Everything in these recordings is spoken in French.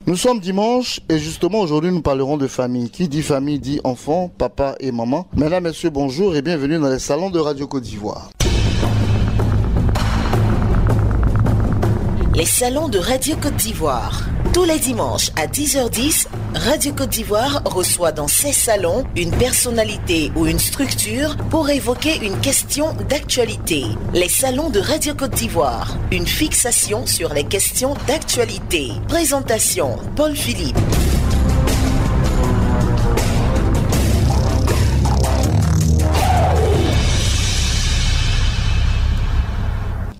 Nous sommes dimanche et justement aujourd'hui nous parlerons de famille. Qui dit famille dit enfant, papa et maman. Mesdames, messieurs, bonjour et bienvenue dans les salons de Radio Côte d'Ivoire. Les salons de Radio Côte d'Ivoire. Tous les dimanches à 10h10, Radio Côte d'Ivoire reçoit dans ses salons une personnalité ou une structure pour évoquer une question d'actualité. Les salons de Radio Côte d'Ivoire, une fixation sur les questions d'actualité. Présentation, Paul Philippe.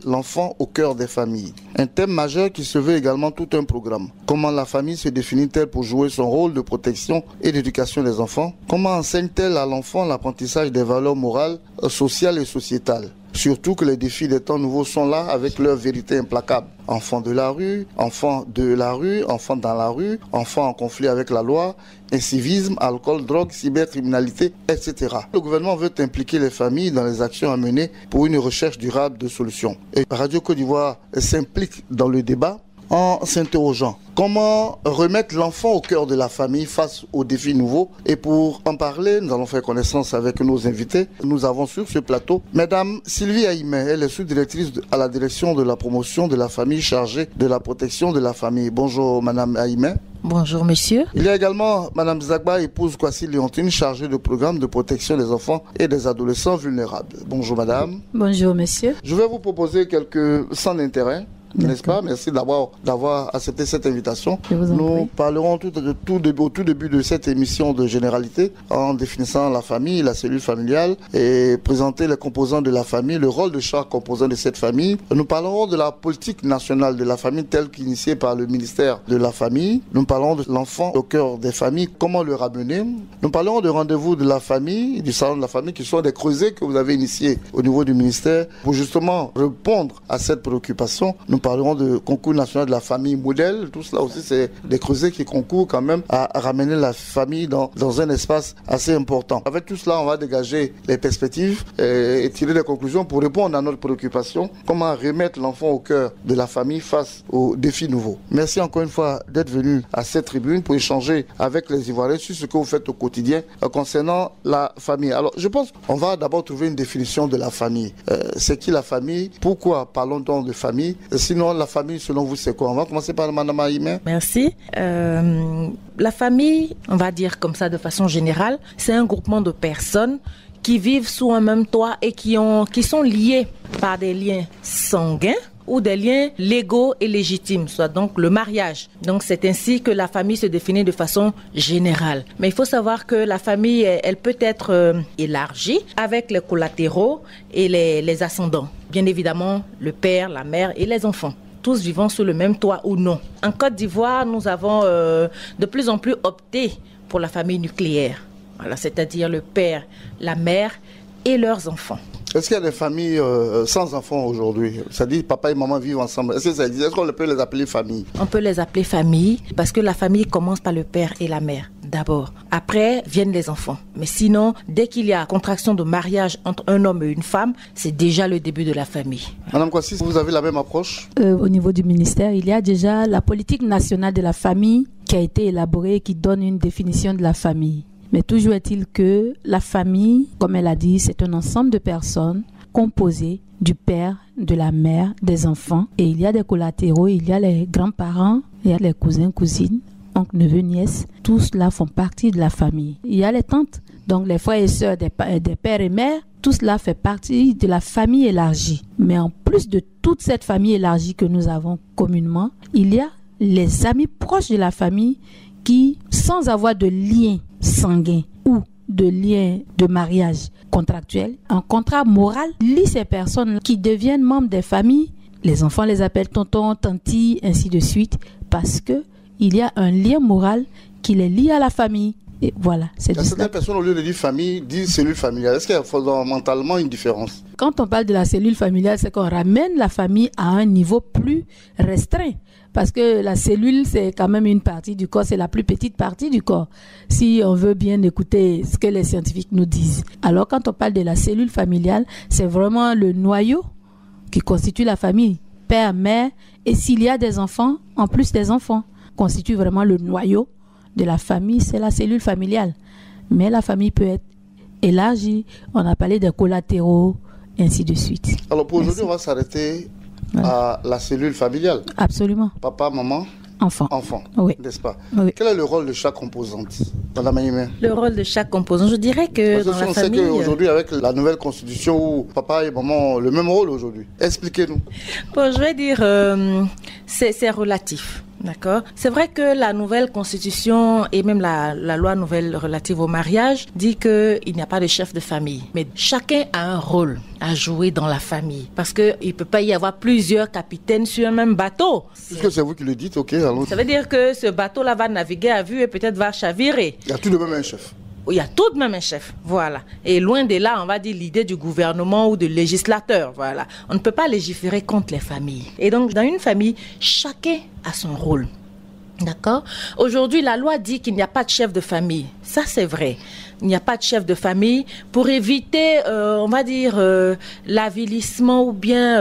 L'enfant au cœur des familles. Un thème majeur qui se veut également tout un programme. Comment la famille se définit-elle pour jouer son rôle de protection et d'éducation des enfants? Comment enseigne-t-elle à l'enfant l'apprentissage des valeurs morales, sociales et sociétales? Surtout que les défis des temps nouveaux sont là avec leur vérité implacable. Enfants de la rue, enfants dans la rue, enfants en conflit avec la loi, incivisme, alcool, drogue, cybercriminalité, etc. Le gouvernement veut impliquer les familles dans les actions à mener pour une recherche durable de solutions. Et Radio Côte d'Ivoire s'implique dans le débat en s'interrogeant comment remettre l'enfant au cœur de la famille face aux défis nouveaux. Et pour en parler, nous allons faire connaissance avec nos invités. Nous avons sur ce plateau Madame Sylvie Aïmé, elle est sous-directrice à la direction de la promotion de la famille chargée de la protection de la famille. Bonjour Madame Aïmé. Bonjour monsieur. Il y a également Madame Zagba, épouse Kwasi Léontine, chargée de programme de protection des enfants et des adolescents vulnérables. Bonjour Madame. Bonjour monsieur. Je vais vous proposer quelques sans d'intérêt. N'est-ce pas? Merci d'avoir accepté cette invitation. Nous parlerons au tout début de cette émission de généralité en définissant la famille, la cellule familiale et présenter les composants de la famille, le rôle de chaque composant de cette famille. Nous parlerons de la politique nationale de la famille telle qu'initiée par le ministère de la famille. Nous parlerons de l'enfant au cœur des familles, comment le ramener. Nous parlerons de rendez-vous de la famille, du salon de la famille qui sont des creusets que vous avez initiés au niveau du ministère pour justement répondre à cette préoccupation. Nous parlerons de concours national de la famille modèle. Tout cela aussi, c'est des creusets qui concourent quand même à ramener la famille dans un espace assez important. Avec tout cela, on va dégager les perspectives et tirer des conclusions pour répondre à notre préoccupation. Comment remettre l'enfant au cœur de la famille face aux défis nouveaux. Merci encore une fois d'être venu à cette tribune pour échanger avec les Ivoiriens sur ce que vous faites au quotidien concernant la famille. Alors, je pense qu'on va d'abord trouver une définition de la famille. C'est qui la famille? Pourquoi parlons-nous de famille? Sinon, la famille, selon vous, c'est quoi? On va commencer par Mme Aïmé. Merci. La famille, on va dire comme ça de façon générale, c'est un groupement de personnes qui vivent sous un même toit et qui sont liées par des liens sanguins ou des liens légaux et légitimes, soit donc le mariage. Donc c'est ainsi que la famille se définit de façon générale. Mais il faut savoir que la famille, elle peut être élargie avec les collatéraux et les ascendants. Bien évidemment, le père, la mère et les enfants. Tous vivant sous le même toit ou non. En Côte d'Ivoire, nous avons de plus en plus opté pour la famille nucléaire. Voilà, c'est-à-dire le père, la mère et leurs enfants. Est-ce qu'il y a des familles sans enfants aujourd'hui? C'est-à-dire papa et maman vivent ensemble. Est-ce que ça existe? Est-ce qu'on peut les appeler famille? On peut les appeler famille parce que la famille commence par le père et la mère d'abord. Après viennent les enfants. Mais sinon, dès qu'il y a contraction de mariage entre un homme et une femme, c'est déjà le début de la famille. Madame Kwasi, vous avez la même approche? Au niveau du ministère, il y a déjà la politique nationale de la famille qui a été élaborée et qui donne une définition de la famille. Mais toujours est-il que la famille, comme elle a dit, c'est un ensemble de personnes composées du père, de la mère, des enfants. Et il y a des collatéraux, il y a les grands-parents, il y a les cousins, cousines, oncles, neveux, nièces. Tous cela font partie de la famille. Il y a les tantes, donc les frères et sœurs des pères et mères. Tout cela fait partie de la famille élargie. Mais en plus de toute cette famille élargie que nous avons communément, il y a les amis proches de la famille qui, sans avoir de lien sanguin ou de lien de mariage contractuel, un contrat moral lie ces personnes qui deviennent membres des familles. Les enfants les appellent tonton, tanti, ainsi de suite, parce que il y a un lien moral qui les lie à la famille. Et voilà, c'est ça. Certaines personnes, au lieu de dire famille, disent cellule familiale. Est-ce qu'il y a fondamentalement une différence? Quand on parle de la cellule familiale, c'est qu'on ramène la famille à un niveau plus restreint. Parce que la cellule, c'est quand même une partie du corps, c'est la plus petite partie du corps. Si on veut bien écouter ce que les scientifiques nous disent. Alors, quand on parle de la cellule familiale, c'est vraiment le noyau qui constitue la famille. Père, mère, et s'il y a des enfants, en plus des enfants. constitue vraiment le noyau de la famille, c'est la cellule familiale. Mais la famille peut être élargie, on a parlé des collatéraux, ainsi de suite. Alors pour aujourd'hui, on va s'arrêter à la cellule familiale. Absolument. Papa, maman, enfant. Oui. N'est-ce pas? Oui. Quel est le rôle de chaque composante dans la Maïmé? Le rôle de chaque composant, je dirais que dans la on famille... sait qu'aujourd'hui, avec la nouvelle constitution où papa et maman ont le même rôle aujourd'hui. Expliquez-nous. Bon, je vais dire, c'est relatif. D'accord. C'est vrai que la nouvelle constitution et même la loi nouvelle relative au mariage dit qu'il n'y a pas de chef de famille. Mais chacun a un rôle à jouer dans la famille. Parce qu'il ne peut pas y avoir plusieurs capitaines sur un même bateau. Puisque c'est vous qui le dites, ok. Alors... Ça veut dire que ce bateau-là va naviguer à vue et peut-être va chavirer. Il y a tout de même un chef. Il y a tout de même un chef, voilà. Et loin de là, on va dire l'idée du gouvernement ou du législateur, voilà. On ne peut pas légiférer contre les familles. Et donc, dans une famille, chacun a son rôle. D'accord? Aujourd'hui, la loi dit qu'il n'y a pas de chef de famille. Ça, c'est vrai. Il n'y a pas de chef de famille pour éviter, on va dire, l'avilissement ou bien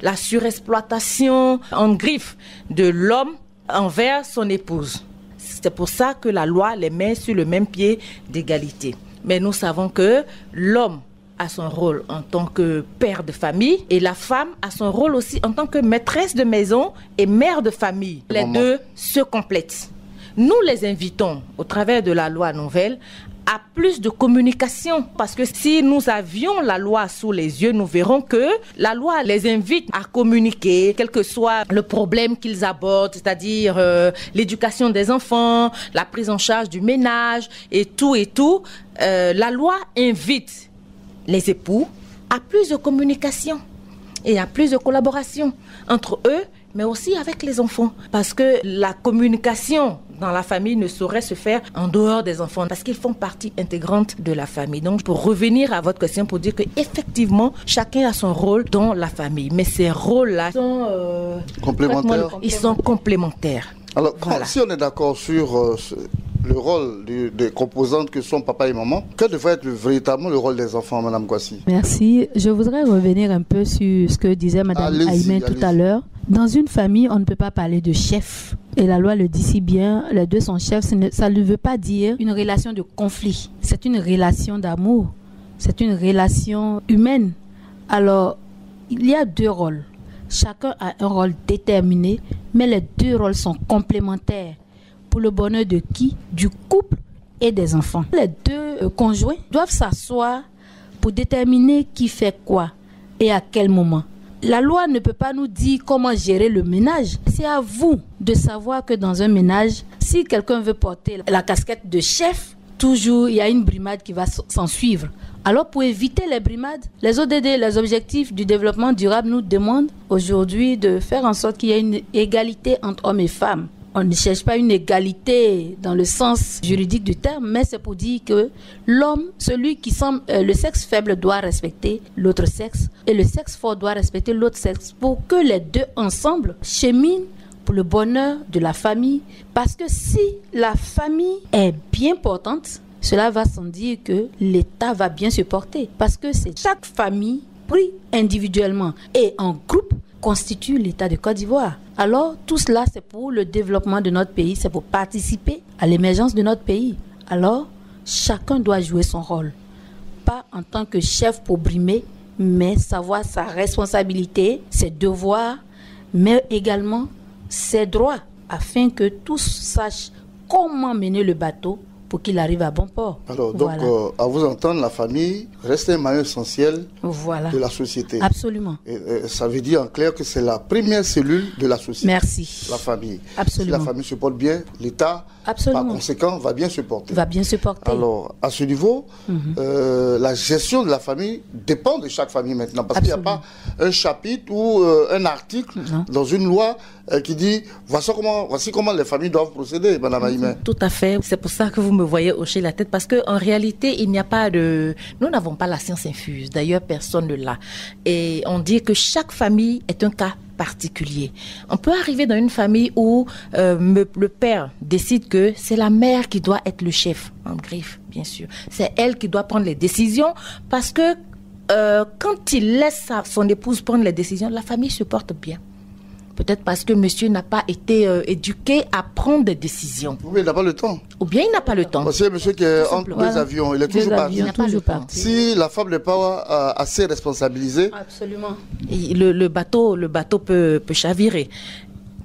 la surexploitation en griffe de l'homme envers son épouse. C'est pour ça que la loi les met sur le même pied d'égalité. Mais nous savons que l'homme a son rôle en tant que père de famille et la femme a son rôle aussi en tant que maîtresse de maison et mère de famille. Les deux se complètent. Nous les invitons, au travers de la loi nouvelle, à plus de communication. Parce que si nous avions la loi sous les yeux, nous verrons que la loi les invite à communiquer, quel que soit le problème qu'ils abordent, c'est-à-dire l'éducation des enfants, la prise en charge du ménage et tout. La loi invite les époux à plus de communication et à plus de collaboration entre eux, mais aussi avec les enfants. Parce que la communication dans la famille ne saurait se faire en dehors des enfants, parce qu'ils font partie intégrante de la famille. Donc, pour revenir à votre question, pour dire qu'effectivement, chacun a son rôle dans la famille. Mais ces rôles-là sont complémentaires. Ils sont complémentaires. Alors, si on est d'accord sur le rôle des composantes que sont papa et maman, quel devrait être véritablement le rôle des enfants, Madame Kwasi? Merci. Je voudrais revenir un peu sur ce que disait Madame Aïmé tout à l'heure. Dans une famille, on ne peut pas parler de chef. Et la loi le dit si bien, les deux sont chefs. Ça ne veut pas dire une relation de conflit. C'est une relation d'amour. C'est une relation humaine. Alors, il y a deux rôles. Chacun a un rôle déterminé, mais les deux rôles sont complémentaires. Pour le bonheur de qui? Du couple et des enfants. Les deux conjoints doivent s'asseoir pour déterminer qui fait quoi et à quel moment. La loi ne peut pas nous dire comment gérer le ménage. C'est à vous de savoir que dans un ménage, si quelqu'un veut porter la casquette de chef, toujours il y a une brimade qui va s'en suivre. Alors pour éviter les brimades, les ODD, les objectifs du développement durable nous demandent aujourd'hui de faire en sorte qu'il y ait une égalité entre hommes et femmes. On ne cherche pas une égalité dans le sens juridique du terme, mais c'est pour dire que l'homme, celui qui semble le sexe faible doit respecter l'autre sexe et le sexe fort doit respecter l'autre sexe pour que les deux ensemble cheminent pour le bonheur de la famille. Parce que si la famille est bien portante, cela va sans dire que l'État va bien se porter. Parce que c'est chaque famille pris individuellement et en groupe constitue l'État de Côte d'Ivoire. Alors, tout cela, c'est pour le développement de notre pays, c'est pour participer à l'émergence de notre pays. Alors, chacun doit jouer son rôle. Pas en tant que chef pour brimer, mais savoir sa responsabilité, ses devoirs, mais également ses droits, afin que tous sachent comment mener le bateau pour qu'il arrive à bon port. Alors, donc, à vous entendre, la famille reste un maillon essentiel de la société. Absolument. Et ça veut dire en clair que c'est la première cellule de la société. Merci. La famille. Absolument. Si la famille se porte bien, l'État, par conséquent, va bien se porter. Va bien se porter. Alors, à ce niveau, la gestion de la famille dépend de chaque famille maintenant. Parce qu'il n'y a pas un chapitre ou un article dans une loi qui dit voici comment les familles doivent procéder, Madame Aïmé. Tout à fait. C'est pour ça que vous me voyez hocher la tête, parce qu'en réalité, il n'y a pas de... Nous n'avons pas la science infuse. D'ailleurs, personne ne l'a. Et on dit que chaque famille est un cas particulier. On peut arriver dans une famille où le père décide que c'est la mère qui doit être le chef, en griffe, bien sûr. C'est elle qui doit prendre les décisions, parce que quand il laisse son épouse prendre les décisions, la famille se porte bien. Peut-être parce que monsieur n'a pas été éduqué à prendre des décisions. Oui, il n'a pas le temps. Ou bien il n'a pas le temps. Parce que monsieur qui est entre deux avions, il est toujours parti. Si la femme n'est pas assez responsabilisée... Absolument. Le bateau peut chavirer.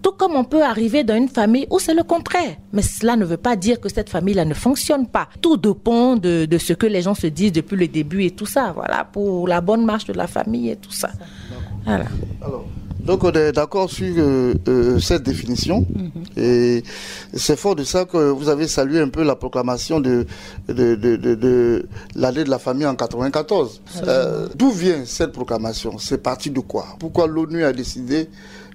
Tout comme on peut arriver dans une famille où c'est le contraire. Mais cela ne veut pas dire que cette famille-là ne fonctionne pas. Tout dépend de ce que les gens se disent depuis le début et tout ça. Voilà, pour la bonne marche de la famille et tout ça. Voilà. Alors, donc on est d'accord sur cette définition. Et c'est fort de ça que vous avez salué un peu la proclamation de l'année de la famille en 1994. D'où vient cette proclamation? C'est parti de quoi? Pourquoi l'ONU a décidé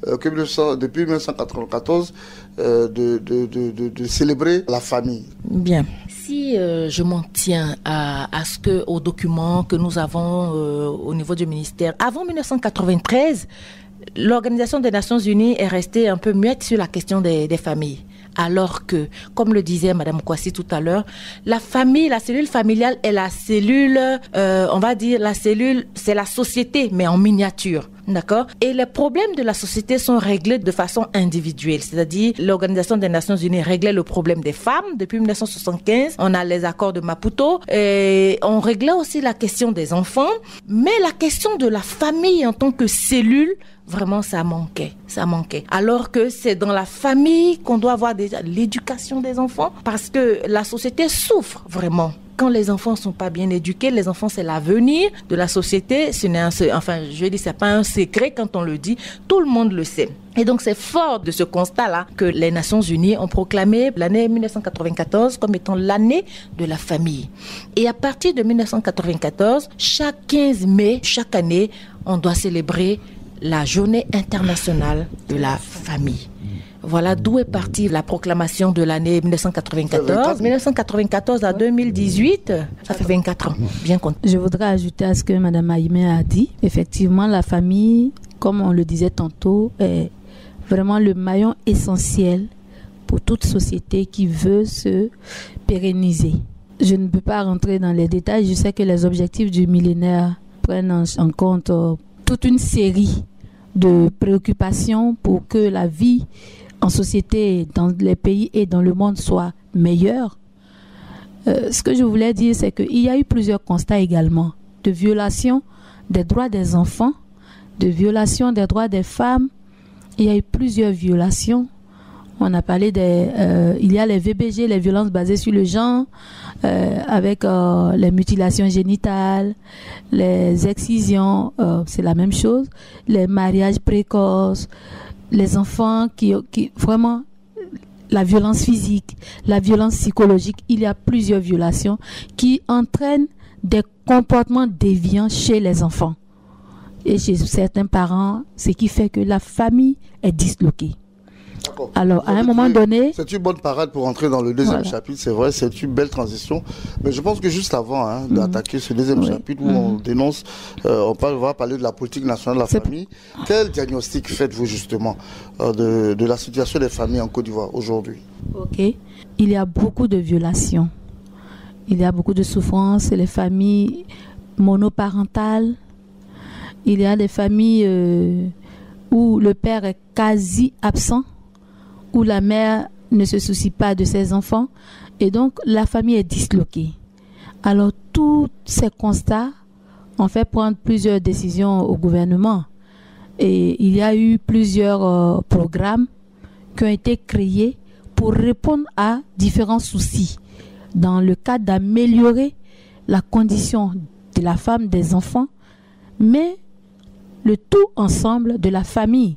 depuis 1994 de célébrer la famille? Bien. Si je m'en tiens aux documents que nous avons au niveau du ministère, avant 1993, l'Organisation des Nations Unies est restée un peu muette sur la question des familles. Alors que, comme le disait Madame Kwasi tout à l'heure, la famille, la cellule familiale est la cellule, on va dire, la cellule, c'est la société, mais en miniature. D'accord? Et les problèmes de la société sont réglés de façon individuelle. C'est-à-dire, l'Organisation des Nations Unies réglait le problème des femmes depuis 1975. On a les accords de Maputo. Et on réglait aussi la question des enfants. Mais la question de la famille en tant que cellule, vraiment, ça manquait. Alors que c'est dans la famille qu'on doit avoir déjà l'éducation des enfants. Parce que la société souffre vraiment. Quand les enfants sont pas bien éduqués, les enfants c'est l'avenir de la société. C'est pas un secret quand on le dit, tout le monde le sait. Et donc c'est fort de ce constat-là que les Nations Unies ont proclamé l'année 1994 comme étant l'année de la famille. Et à partir de 1994, chaque 15 mai, chaque année, on doit célébrer la journée internationale de la famille. Voilà d'où est partie la proclamation de l'année 1994. 1994 à 2018, ça fait 24 ans. Bien compté. Je voudrais ajouter à ce que Mme Aïmé a dit. Effectivement, la famille, comme on le disait tantôt, est vraiment le maillon essentiel pour toute société qui veut se pérenniser. Je ne peux pas rentrer dans les détails. Je sais que les objectifs du millénaire prennent en compte toute une série de préoccupations pour que la vie en société, dans les pays et dans le monde soit meilleure. Ce que je voulais dire, c'est qu'il y a eu plusieurs constats également de violation des droits des enfants, de violation des droits des femmes. Il y a eu plusieurs violations. On a parlé il y a les VBG, les violences basées sur le genre, avec les mutilations génitales, les excisions, c'est la même chose, les mariages précoces, les enfants qui vraiment, la violence physique, la violence psychologique. Il y a plusieurs violations qui entraînent des comportements déviants chez les enfants et chez certains parents, ce qui fait que la famille est disloquée. Alors, à un moment donné... C'est une bonne parade pour entrer dans le deuxième chapitre, c'est vrai, c'est une belle transition. Mais je pense que juste avant d'attaquer ce deuxième chapitre où on dénonce, on va parler de la politique nationale de la famille. Quel diagnostic faites-vous justement de la situation des familles en Côte d'Ivoire aujourd'hui? Ok, il y a beaucoup de violations. Il y a beaucoup de souffrances. Les familles monoparentales. Il y a des familles où le père est quasi absent, où la mère ne se soucie pas de ses enfants et donc la famille est disloquée. Alors tous ces constats ont fait prendre plusieurs décisions au gouvernement et il y a eu plusieurs programmes qui ont été créés pour répondre à différents soucis dans le cadre d'améliorer la condition de la femme, des enfants, mais le tout ensemble de la famille.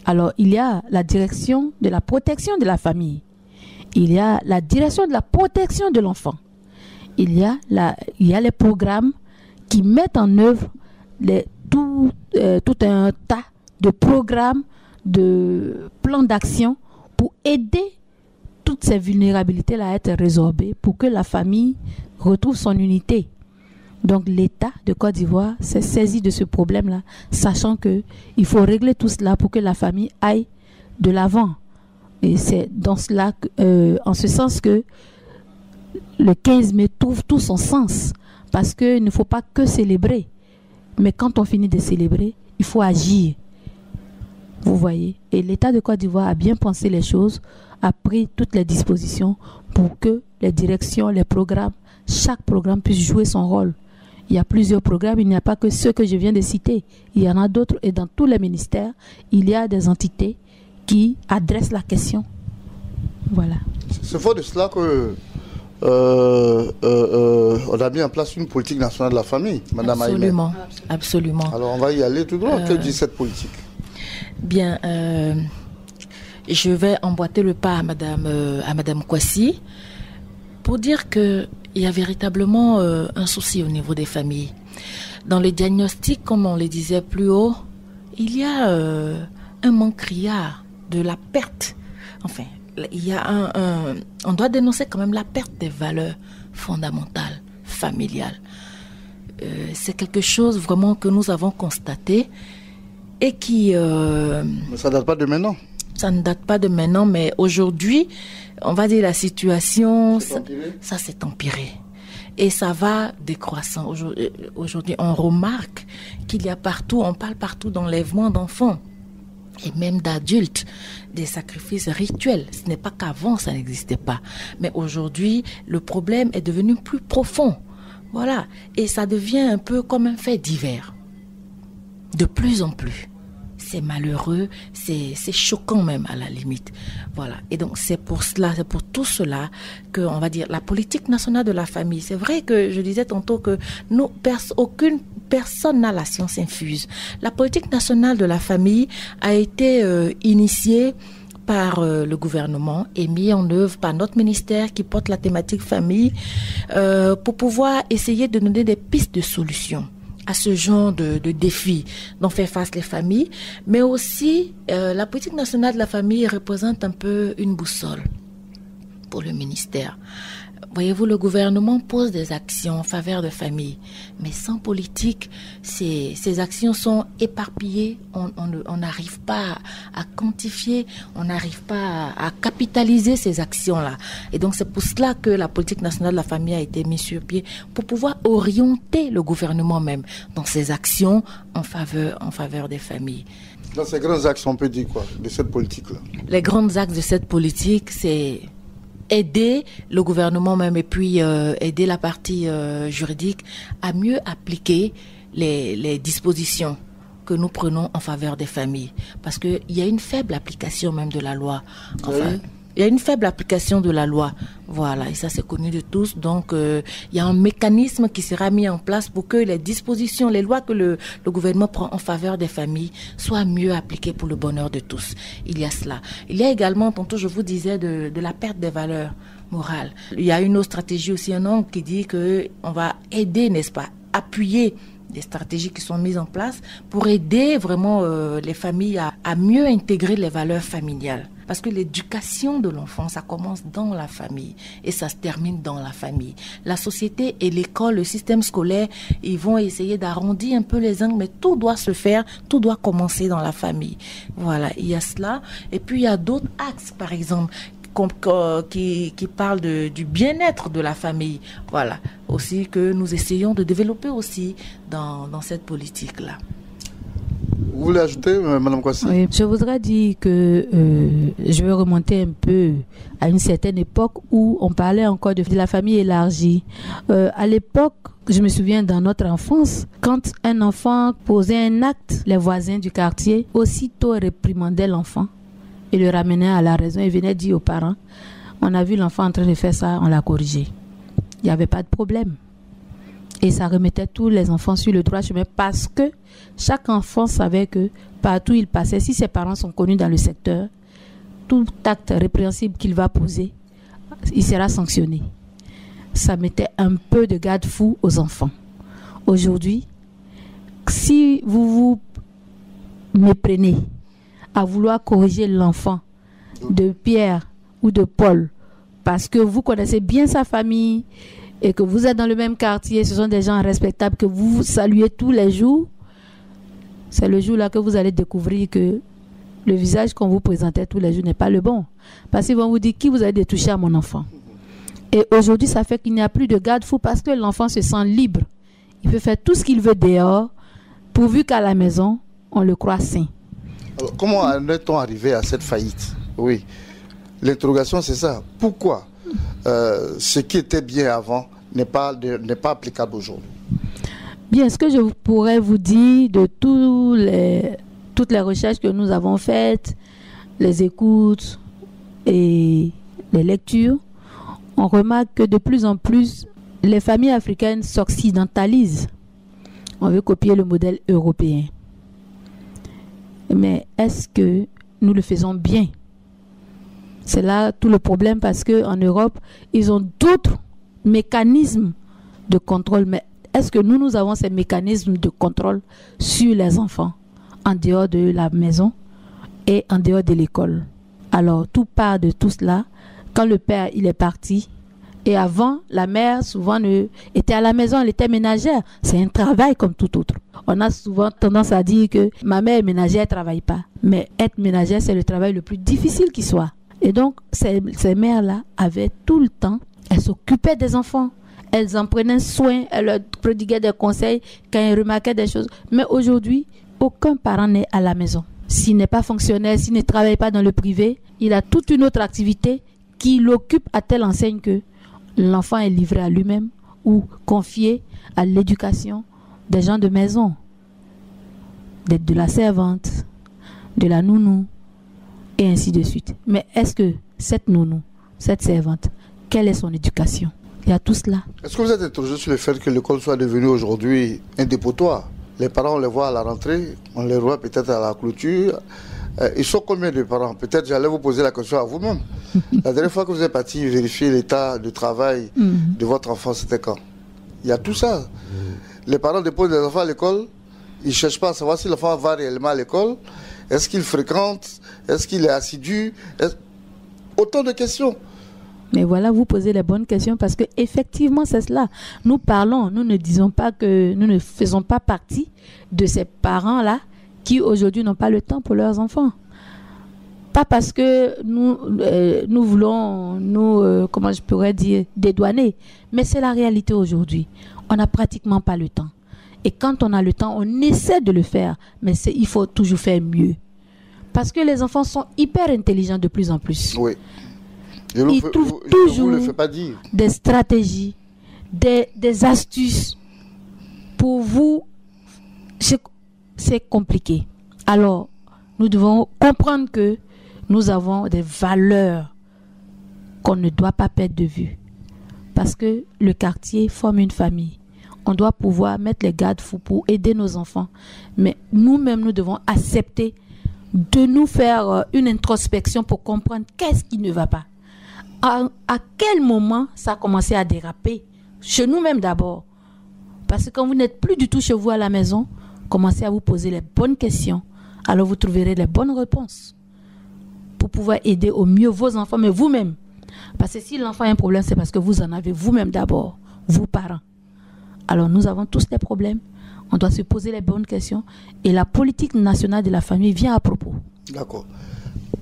Alors, il y a la direction de la protection de la famille. Il y a la direction de la protection de l'enfant. Il y a les programmes qui mettent en œuvre tout un tas de programmes, de plans d'action pour aider toutes ces vulnérabilités-là à être résorbées pour que la famille retrouve son unité. Donc l'État de Côte d'Ivoire s'est saisi de ce problème-là, sachant qu'il faut régler tout cela pour que la famille aille de l'avant. Et c'est dans cela, en ce sens que le 15 mai trouve tout son sens, parce qu'il ne faut pas que célébrer. Mais quand on finit de célébrer, il faut agir. Vous voyez. Et l'État de Côte d'Ivoire a bien pensé les choses, a pris toutes les dispositions pour que les directions, les programmes, chaque programme puisse jouer son rôle. Il y a plusieurs programmes, il n'y a pas que ceux que je viens de citer. Il y en a d'autres et dans tous les ministères, il y a des entités qui adressent la question. Voilà. C'est fort de cela que on a mis en place une politique nationale de la famille, Madame Aïmé. Absolument, absolument. Alors on va y aller tout droit. Que dit cette politique? Bien, je vais emboîter le pas à Madame Kwasi pour dire qu'il y a véritablement un souci au niveau des familles. Dans les diagnostics, comme on le disait plus haut, il y a un manque criard de la perte. Enfin, il y a on doit dénoncer quand même la perte des valeurs fondamentales, familiales. C'est quelque chose vraiment que nous avons constaté et qui... Mais ça ne date pas de maintenant. Ça ne date pas de maintenant, mais aujourd'hui, on va dire la situation, ça s'est empiré. Et ça va décroissant. Aujourd'hui, on remarque qu'il y a partout, on parle partout d'enlèvement d'enfants et même d'adultes, des sacrifices rituels. Ce n'est pas qu'avant, ça n'existait pas. Mais aujourd'hui, le problème est devenu plus profond. Voilà. Et ça devient un peu comme un fait divers. De plus en plus. C'est malheureux, c'est choquant même à la limite. Voilà. Et donc c'est pour cela, c'est pour tout cela que on va dire la politique nationale de la famille. C'est vrai que je disais tantôt que aucune personne n'a la science infuse. La politique nationale de la famille a été initiée par le gouvernement et mis en œuvre par notre ministère qui porte la thématique famille pour pouvoir essayer de donner des pistes de solutions à ce genre de défis dont fait face les familles, mais aussi la politique nationale de la famille représente un peu une boussole pour le ministère. Voyez-vous, le gouvernement pose des actions en faveur de familles, mais sans politique, ces actions sont éparpillées, on n'arrive pas à quantifier, on n'arrive pas à capitaliser ces actions-là. Et donc c'est pour cela que la politique nationale de la famille a été mise sur pied, pour pouvoir orienter le gouvernement même dans ses actions en faveur des familles. Dans ces grands axes, on peut dire quoi de cette politique-là? Les grands axes de cette politique, c'est aider le gouvernement même et puis aider la partie juridique à mieux appliquer les dispositions que nous prenons en faveur des familles. Parce qu'il y a une faible application même de la loi. Enfin, il y a une faible application de la loi. Voilà, et ça c'est connu de tous. Donc il y a un mécanisme qui sera mis en place pour que les dispositions, les lois que le gouvernement prend en faveur des familles soient mieux appliquées pour le bonheur de tous. Il y a cela. Il y a également, tantôt je vous disais, de la perte des valeurs morales. Il y a une autre stratégie aussi, un angle qui dit qu'on va aider, n'est-ce pas, appuyer des stratégies qui sont mises en place pour aider vraiment les familles à mieux intégrer les valeurs familiales. Parce que l'éducation de l'enfant, ça commence dans la famille et ça se termine dans la famille. La société et l'école, le système scolaire, ils vont essayer d'arrondir un peu les angles, mais tout doit se faire, tout doit commencer dans la famille. Voilà, il y a cela. Et puis il y a d'autres axes, par exemple, qui parle du bien-être de la famille. Voilà, aussi que nous essayons de développer aussi dans cette politique-là. Vous voulez ajouter, Mme Kwasi? Oui, je voudrais dire que je vais remonter un peu à une certaine époque où on parlait encore de la famille élargie. À l'époque, je me souviens dans notre enfance, quand un enfant posait un acte, les voisins du quartier aussitôt réprimandaient l'enfant et le ramenaient à la raison et venaient dire aux parents, on a vu l'enfant en train de faire ça, on l'a corrigé. Il n'y avait pas de problème. Et ça remettait tous les enfants sur le droit chemin parce que chaque enfant savait que partout où il passait, si ses parents sont connus dans le secteur, tout acte répréhensible qu'il va poser, il sera sanctionné. Ça mettait un peu de garde-fou aux enfants. Aujourd'hui, si vous vous méprenez à vouloir corriger l'enfant de Pierre ou de Paul parce que vous connaissez bien sa famille et que vous êtes dans le même quartier, ce sont des gens respectables que vous saluez tous les jours, c'est le jour-là que vous allez découvrir que le visage qu'on vous présentait tous les jours n'est pas le bon. Parce qu'ils vont vous dire qui vous allez toucher à mon enfant. Et aujourd'hui, ça fait qu'il n'y a plus de garde-fou parce que l'enfant se sent libre. Il peut faire tout ce qu'il veut dehors, pourvu qu'à la maison, on le croit sain. Alors, comment en est-on arrivé à cette faillite? Oui, l'interrogation c'est ça. Pourquoi ce qui était bien avant n'est pas applicable aujourd'hui? Bien, ce que je pourrais vous dire de toutes les recherches que nous avons faites, les écoutes et les lectures, on remarque que de plus en plus, les familles africaines s'occidentalisent. On veut copier le modèle européen. Mais est-ce que nous le faisons bien? C'est là tout le problème, parce qu'en Europe, ils ont d'autres mécanismes de contrôle. Mais est-ce que nous avons ces mécanismes de contrôle sur les enfants, en dehors de la maison et en dehors de l'école? Alors, tout part de tout cela. Quand le père, il est parti, et avant, la mère, souvent, était à la maison, elle était ménagère. C'est un travail comme tout autre. On a souvent tendance à dire que ma mère est ménagère, elle ne travaille pas. Mais être ménagère, c'est le travail le plus difficile qui soit. Et donc, ces mères-là avaient tout le temps, elles s'occupaient des enfants. Elles en prenaient soin, elles leur prodiguaient des conseils quand elles remarquaient des choses. Mais aujourd'hui, aucun parent n'est à la maison. S'il n'est pas fonctionnaire, s'il ne travaille pas dans le privé, il a toute une autre activité qui l'occupe à telle enseigne que l'enfant est livré à lui-même ou confié à l'éducation des gens de maison, de la servante, de la nounou, et ainsi de suite. Mais est-ce que cette nounou, cette servante, quelle est son éducation? Il y a tout cela. Est-ce que vous êtes interrogé sur le fait que l'école soit devenue aujourd'hui un dépotoir? Les parents, on les voit à la rentrée, on les voit peut-être à la clôture. Ils sont combien de parents? Peut-être j'allais vous poser la question à vous-même. La dernière fois que vous êtes parti vérifier l'état de travail de votre enfant, c'était quand? Il y a tout ça. Les parents déposent les enfants à l'école, ils ne cherchent pas à savoir si l'enfant va réellement à l'école. Est-ce qu'il fréquente? Est-ce qu'il est assidu? Autant de questions. Mais voilà, vous posez les bonnes questions, parce qu'effectivement, c'est cela. Nous parlons, nous ne disons pas que nous ne faisons pas partie de ces parents-là qui aujourd'hui n'ont pas le temps pour leurs enfants. Pas parce que nous voulons, comment je pourrais dire, dédouaner, mais c'est la réalité aujourd'hui. On n'a pratiquement pas le temps. Et quand on a le temps, on essaie de le faire, mais il faut toujours faire mieux. Parce que les enfants sont hyper intelligents de plus en plus. Oui. Ils trouvent toujours des stratégies, des astuces. Pour vous, c'est compliqué. Alors, nous devons comprendre que nous avons des valeurs qu'on ne doit pas perdre de vue. Parce que le quartier forme une famille. On doit pouvoir mettre les garde-fous pour aider nos enfants. Mais nous-mêmes, nous devons accepter de nous faire une introspection pour comprendre qu'est-ce qui ne va pas. À quel moment ça a commencé à déraper? Chez nous-mêmes d'abord. Parce que quand vous n'êtes plus du tout chez vous à la maison, commencez à vous poser les bonnes questions. Alors vous trouverez les bonnes réponses pour pouvoir aider au mieux vos enfants, mais vous-même. Parce que si l'enfant a un problème, c'est parce que vous en avez vous-même d'abord, vous parents. Alors nous avons tous des problèmes. On doit se poser les bonnes questions. Et la politique nationale de la famille vient à propos. D'accord.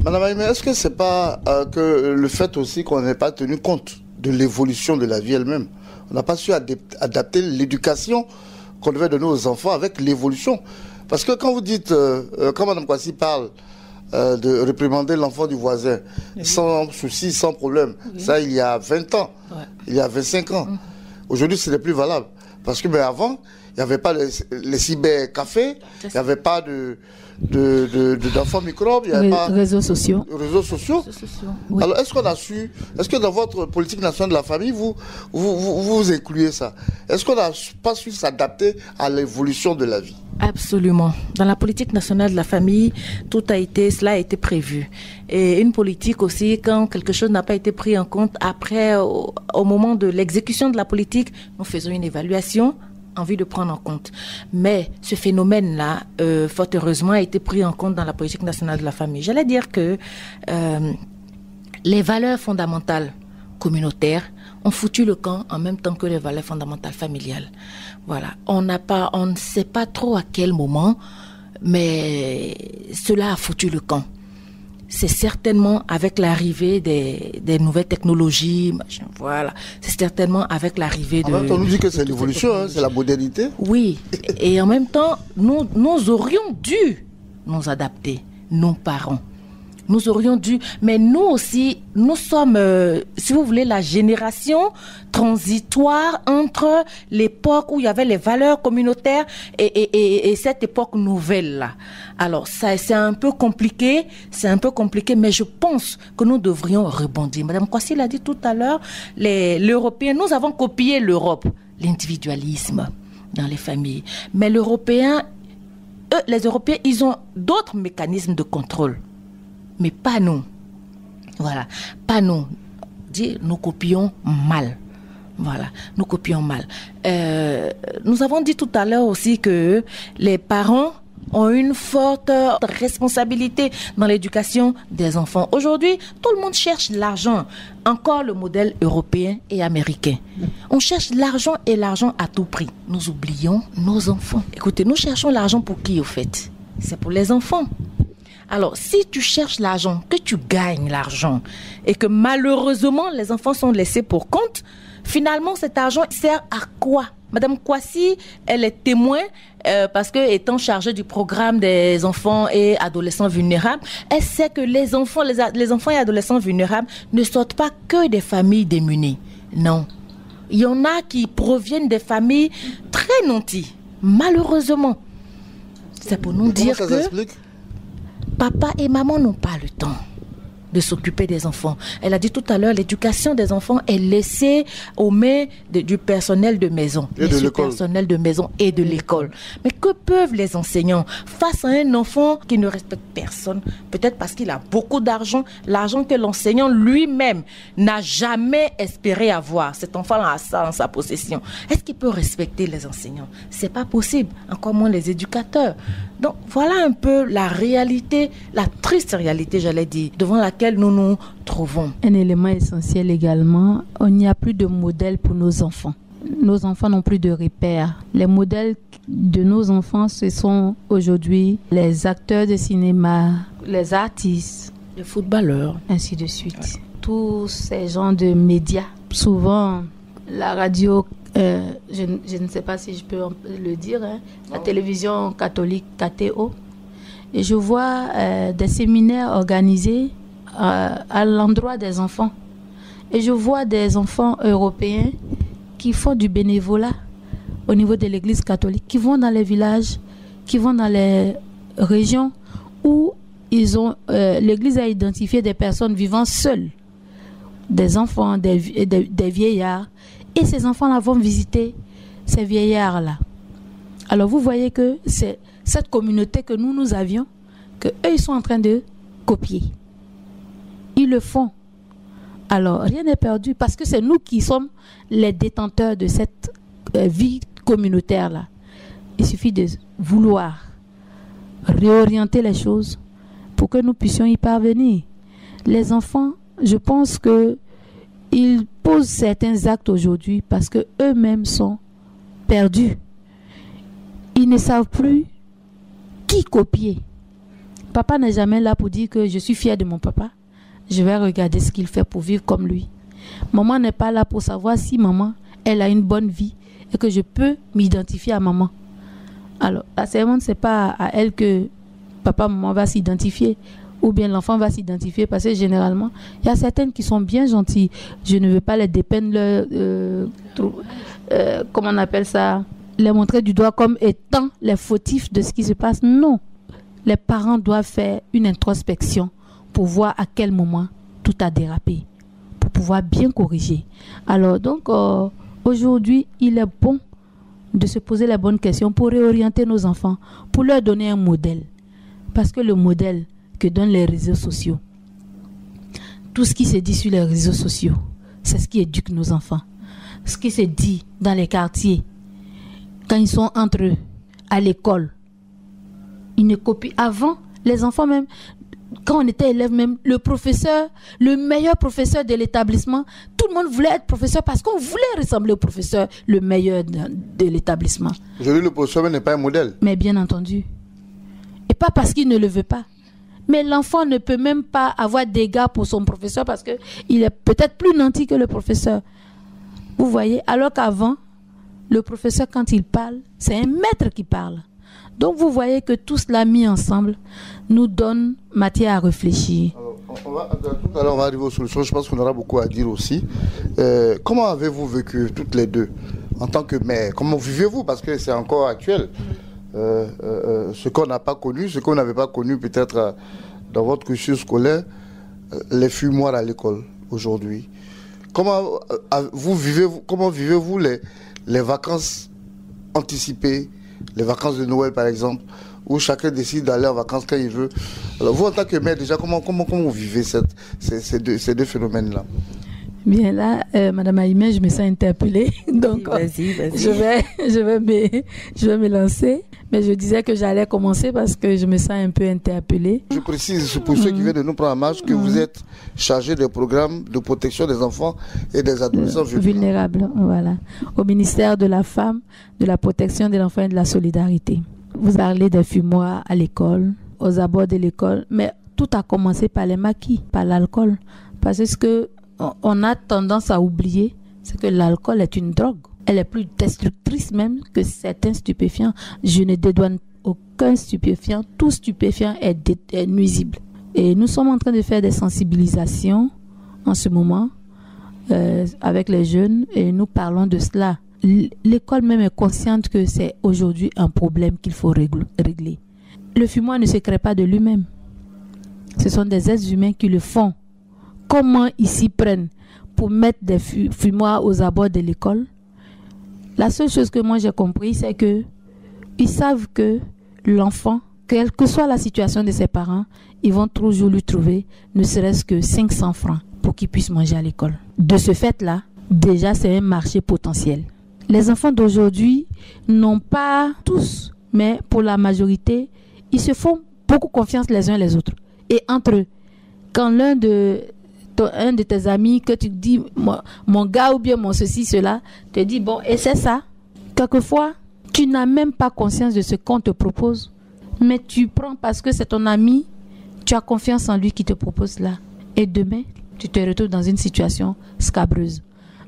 Madame Aïmé, est-ce que ce n'est pas que le fait aussi qu'on n'ait pas tenu compte de l'évolution de la vie elle-même? On n'a pas su adapter l'éducation qu'on devait donner aux enfants avec l'évolution. Parce que quand vous dites, quand Mme Kwasi parle de réprimander l'enfant du voisin, sans souci, sans problème, ça il y a 20 ans, il y a 25 ans. Aujourd'hui, ce n'est plus valable. Parce que avant, il n'y avait pas les cybercafés, il n'y avait pas d'enfants microbes, il n'y avait pas réseaux sociaux. Oui. Alors, est-ce qu'on a su, est-ce que dans votre politique nationale de la famille, vous incluez ça? Est-ce qu'on n'a pas su s'adapter à l'évolution de la vie? Absolument. Dans la politique nationale de la famille, cela a été prévu. Et une politique aussi, quand quelque chose n'a pas été pris en compte, après, au moment de l'exécution de la politique, nous faisons une évaluation en vue de prendre en compte. Mais ce phénomène-là, fort heureusement, a été pris en compte dans la politique nationale de la famille. J'allais dire que les valeurs fondamentales communautaires ont foutu le camp en même temps que les valeurs fondamentales familiales. Voilà. On ne sait pas trop à quel moment, mais cela a foutu le camp. C'est certainement avec l'arrivée des nouvelles technologies, voilà. C'est certainement avec l'arrivée de... On nous dit que c'est l'évolution, hein, c'est la modernité. Oui, et en même temps, nous aurions dû nous adapter. nos parents. Nous aurions dû, mais nous aussi, nous sommes, si vous voulez, la génération transitoire entre l'époque où il y avait les valeurs communautaires et cette époque nouvelle-là. Alors, ça, c'est un peu compliqué, mais je pense que nous devrions rebondir. Madame Kwasi l'a dit tout à l'heure, l'Européen, nous avons copié l'Europe, l'individualisme dans les familles. Mais les Européens, ils ont d'autres mécanismes de contrôle. Mais pas nous. Voilà. Pas nous. Nous copions mal. Voilà. Nous copions mal. Nous avons dit tout à l'heure aussi que les parents ont une forte responsabilité dans l'éducation des enfants. Aujourd'hui, tout le monde cherche l'argent. Encore le modèle européen et américain. On cherche l'argent et l'argent à tout prix. Nous oublions nos enfants. Écoutez, nous cherchons l'argent pour qui au fait? C'est pour les enfants. Alors, si tu cherches l'argent, que tu gagnes l'argent et que malheureusement les enfants sont laissés pour compte, finalement cet argent sert à quoi? Madame Kwasi, elle est témoin parce que étant chargée du programme des enfants et adolescents vulnérables, elle sait que les enfants et adolescents vulnérables ne sortent pas que des familles démunies. Non. Il y en a qui proviennent des familles très nanties, malheureusement. C'est pour nous dire que... Papa et maman n'ont pas le temps de s'occuper des enfants. Elle a dit tout à l'heure, l'éducation des enfants est laissée aux mains du personnel de maison. Et de l'école. Personnel de maison et de l'école. Mais que peuvent les enseignants face à un enfant qui ne respecte personne? Peut-être parce qu'il a beaucoup d'argent, l'argent que l'enseignant lui-même n'a jamais espéré avoir. Cet enfant a ça en sa possession. Est-ce qu'il peut respecter les enseignants? C'est pas possible, encore moins les éducateurs. Donc voilà un peu la réalité, la triste réalité, j'allais dire, devant laquelle nous nous trouvons. Un élément essentiel également, il n'y a plus de modèle pour nos enfants. Nos enfants n'ont plus de repères. Les modèles de nos enfants, ce sont aujourd'hui les acteurs de cinéma, les artistes, les footballeurs, ainsi de suite. Ouais. Tous ces genres de médias. Souvent, la radio, je ne sais pas si je peux le dire, la télévision catholique KTO. Et je vois des séminaires organisés à l'endroit des enfants. Et je vois des enfants européens qui font du bénévolat au niveau de l'église catholique, qui vont dans les villages, qui vont dans les régions où l'église a identifié des personnes vivant seules, des enfants, des vieillards. Et ces enfants-là vont visiter ces vieillards-là. Alors vous voyez que c'est cette communauté que nous avions, qu'eux ils sont en train de copier. Ils le font. Alors rien n'est perdu parce que c'est nous qui sommes les détenteurs de cette vie communautaire-là. Il suffit de vouloir réorienter les choses pour que nous puissions y parvenir. Les enfants, je pense que ils posent certains actes aujourd'hui parce que eux-mêmes sont perdus. Ils ne savent plus qui copier. Papa n'est jamais là pour dire que je suis fier de mon papa. Je vais regarder ce qu'il fait pour vivre comme lui. Maman n'est pas là pour savoir si maman, elle a une bonne vie et que je peux m'identifier à maman. Alors, la servante, ce n'est pas à elle que papa, maman va s'identifier. Ou bien l'enfant va s'identifier parce que généralement, il y a certaines qui sont bien gentilles. Je ne veux pas les dépeindre, comment on appelle ça, les montrer du doigt comme étant les fautifs de ce qui se passe. Non. Les parents doivent faire une introspection pour voir à quel moment tout a dérapé, pour pouvoir bien corriger. Alors donc, aujourd'hui, il est bon de se poser les bonnes questions pour réorienter nos enfants, pour leur donner un modèle. Parce que le modèle que donnent les réseaux sociaux, tout ce qui se dit sur les réseaux sociaux, c'est ce qui éduque nos enfants. Ce qui se dit dans les quartiers, quand ils sont entre eux, à l'école, ils ne copient. Avant, les enfants même, quand on était élève même, le professeur, le meilleur professeur de l'établissement, tout le monde voulait être professeur parce qu'on voulait ressembler au professeur, le meilleur de l'établissement. Aujourd'hui, le professeur n'est pas un modèle. Mais bien entendu. Et pas parce qu'il ne le veut pas. Mais l'enfant ne peut même pas avoir d'égard pour son professeur parce qu'il est peut-être plus nanti que le professeur. Vous voyez, alors qu'avant, le professeur, quand il parle, c'est un maître qui parle. Donc vous voyez que tout cela mis ensemble nous donne matière à réfléchir. Alors, tout à l'heure, on va arriver aux solutions. Je pense qu'on aura beaucoup à dire aussi. Comment avez-vous vécu toutes les deux en tant que mère? Comment vivez-vous? Parce que c'est encore actuel. Ce qu'on n'a pas connu, ce qu'on n'avait pas connu peut-être dans votre cursus scolaire, les fumoirs à l'école aujourd'hui. Comment vivez-vous les vacances anticipées, les vacances de Noël par exemple, où chacun décide d'aller en vacances quand il veut? Alors vous en tant que mère déjà, comment vous vivez ces deux phénomènes-là? Bien là, Madame Aïmé, je me sens interpellée, donc vas-y. Je vais me lancer. Mais je disais que j'allais commencer parce que je me sens un peu interpellée. Je précise pour ceux qui viennent de nous prendre en marche que vous êtes chargé des programmes de protection des enfants et des adolescents vulnérables. Voilà. Au ministère de la Femme, de la protection de l'enfant et de la solidarité. Vous parlez des fumoirs à l'école, aux abords de l'école, mais tout a commencé par les maquis, par l'alcool. Parce que on a tendance à oublier, c'est que l'alcool est une drogue. Elle est plus destructrice même que certains stupéfiants. Je ne dédouane aucun stupéfiant. Tout stupéfiant est nuisible. Et nous sommes en train de faire des sensibilisations en ce moment avec les jeunes et nous parlons de cela. L'école même est consciente que c'est aujourd'hui un problème qu'il faut régler. Le fumoir ne se crée pas de lui-même. Ce sont des êtres humains qui le font. Comment ils s'y prennent pour mettre des fumoirs aux abords de l'école? La seule chose que moi j'ai compris, c'est que ils savent que l'enfant, quelle que soit la situation de ses parents, ils vont toujours lui trouver ne serait-ce que 500 francs pour qu'il puisse manger à l'école. De ce fait-là, déjà c'est un marché potentiel. Les enfants d'aujourd'hui n'ont pas tous, mais pour la majorité, ils se font beaucoup confiance les uns les autres. Et entre eux, quand un de tes amis que tu dis mon gars ou bien mon ceci cela te dit bon et c'est ça, quelquefois tu n'as même pas conscience de ce qu'on te propose, mais tu prends parce que c'est ton ami, tu as confiance en lui qui te propose là, et demain tu te retrouves dans une situation scabreuse.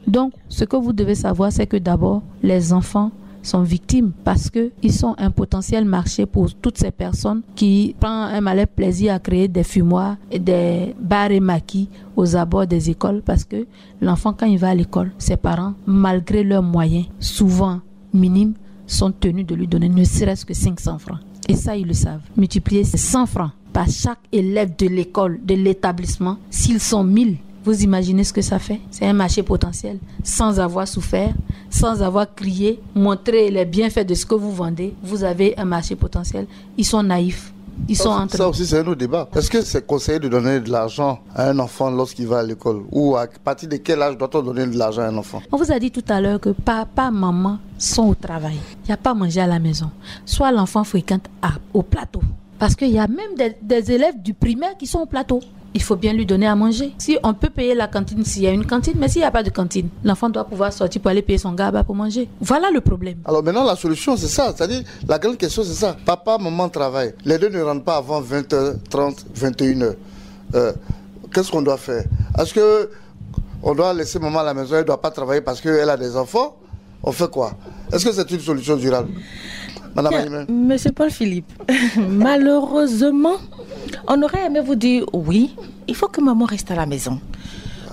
Donc ce que vous devez savoir, c'est que d'abord les enfants sont victimes parce qu'ils sont un potentiel marché pour toutes ces personnes qui prennent un malin plaisir à créer des fumoirs et des bars et maquis aux abords des écoles, parce que l'enfant, quand il va à l'école, ses parents, malgré leurs moyens souvent minimes, sont tenus de lui donner ne serait-ce que 500 francs. Et ça, ils le savent. Multiplier ces 100 francs par chaque élève de l'école, de l'établissement, s'ils sont 1000, vous imaginez ce que ça fait? C'est un marché potentiel, sans avoir souffert, sans avoir crié, montrer les bienfaits de ce que vous vendez. Vous avez un marché potentiel. Ils sont naïfs. Ils sont entre ça aussi, c'est un autre débat. Est-ce que c'est conseillé de donner de l'argent à un enfant lorsqu'il va à l'école? Ou à partir de quel âge doit-on donner de l'argent à un enfant? On vous a dit tout à l'heure que papa, maman sont au travail. Il n'y a pas à manger à la maison. Soit l'enfant fréquente au plateau. Parce qu'il y a même des élèves du primaire qui sont au plateau. Il faut bien lui donner à manger. Si on peut payer la cantine, s'il y a une cantine, mais s'il n'y a pas de cantine, l'enfant doit pouvoir sortir pour aller payer son gaba pour manger. Voilà le problème. Alors maintenant, la solution, c'est ça. C'est-à-dire, la grande question, c'est ça. Papa, maman travaillent. Les deux ne rentrent pas avant 20h30, 21h. Qu'est-ce qu'on doit faire? Est-ce qu'on doit laisser maman à la maison, elle ne doit pas travailler parce qu'elle a des enfants? On fait quoi? Est-ce que c'est une solution durable? Madame Aïmé. Monsieur Paul Philippe, malheureusement, on aurait aimé vous dire oui, il faut que maman reste à la maison.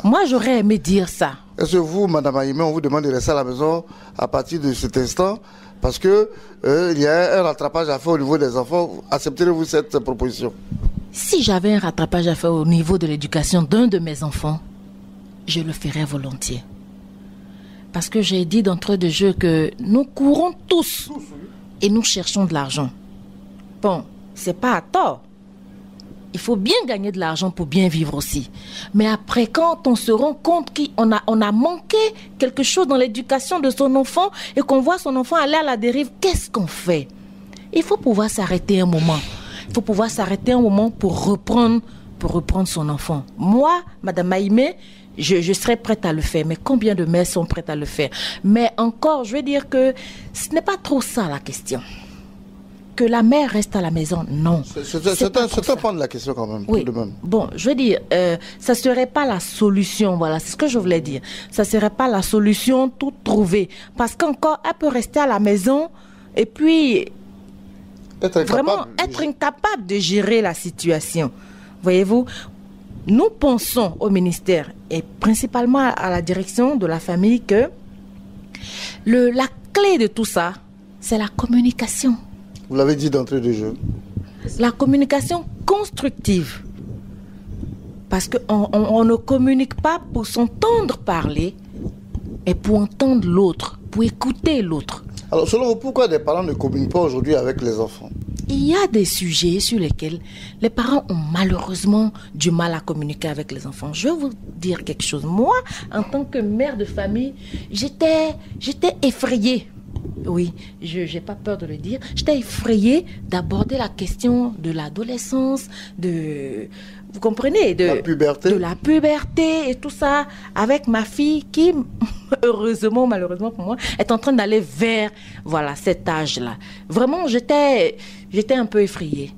Moi, j'aurais aimé dire ça. Est-ce que vous, Madame Aïmé, on vous demande de rester à la maison à partir de cet instant parce que il y a un rattrapage à faire au niveau des enfants? Accepterez-vous cette proposition? Si j'avais un rattrapage à faire au niveau de l'éducation d'un de mes enfants, je le ferais volontiers. Parce que j'ai dit d'entrée de jeu que nous courons tous et nous cherchons de l'argent. Bon, c'est pas à tort. Il faut bien gagner de l'argent pour bien vivre aussi. Mais après, quand on se rend compte qu'on a manqué quelque chose dans l'éducation de son enfant et qu'on voit son enfant aller à la dérive, qu'est-ce qu'on fait? Il faut pouvoir s'arrêter un moment. Il faut pouvoir s'arrêter un moment pour reprendre son enfant. Moi, Madame Aïmé, je serais prête à le faire. Mais combien de mères sont prêtes à le faire? Mais encore, je veux dire que ce n'est pas trop ça la question. Que la mère reste à la maison, non. C'est un point de la question quand même. Oui. Tout de même. Bon, je veux dire, ça ne serait pas la solution, voilà, c'est ce que je voulais dire. Ça ne serait pas la solution toute trouvée. Parce qu'encore, elle peut rester à la maison et puis vraiment être incapable de gérer la situation. Voyez-vous, nous pensons au ministère et principalement à la direction de la famille que la clé de tout ça, c'est la communication. Vous l'avez dit d'entrée de jeu. La communication constructive. Parce qu'on ne communique pas pour s'entendre parler, mais pour entendre l'autre, pour écouter l'autre. Alors, selon vous, pourquoi les parents ne communiquent pas aujourd'hui avec les enfants? Il y a des sujets sur lesquels les parents ont malheureusement du mal à communiquer avec les enfants. Je vais vous dire quelque chose. Moi, en tant que mère de famille, j'étais effrayée. Oui, je n'ai pas peur de le dire. J'étais effrayée d'aborder la question de l'adolescence, vous comprenez, de la puberté et tout ça, avec ma fille qui, heureusement, malheureusement pour moi, est en train d'aller vers, cet âge-là. Vraiment, j'étais un peu effrayée.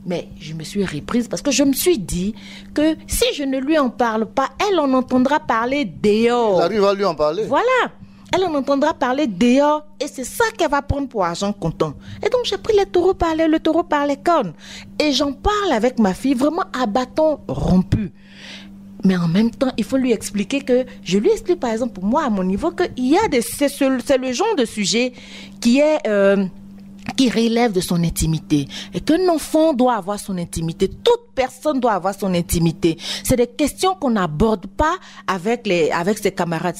Mais je me suis reprise parce que je me suis dit que si je ne lui en parle pas, elle en entendra parler dehors. Il arrive à lui en parler. Voilà. Elle en entendra parler dehors et c'est ça qu'elle va prendre pour argent comptant. Et donc j'ai pris le taureau par les cornes. Et j'en parle avec ma fille vraiment à bâton rompu. Mais en même temps, il faut lui expliquer que... Je lui explique par exemple pour moi à mon niveau que c'est le genre de sujet qui relève de son intimité. Et qu'un enfant doit avoir son intimité. Toute personne doit avoir son intimité. C'est des questions qu'on n'aborde pas avec ses camarades.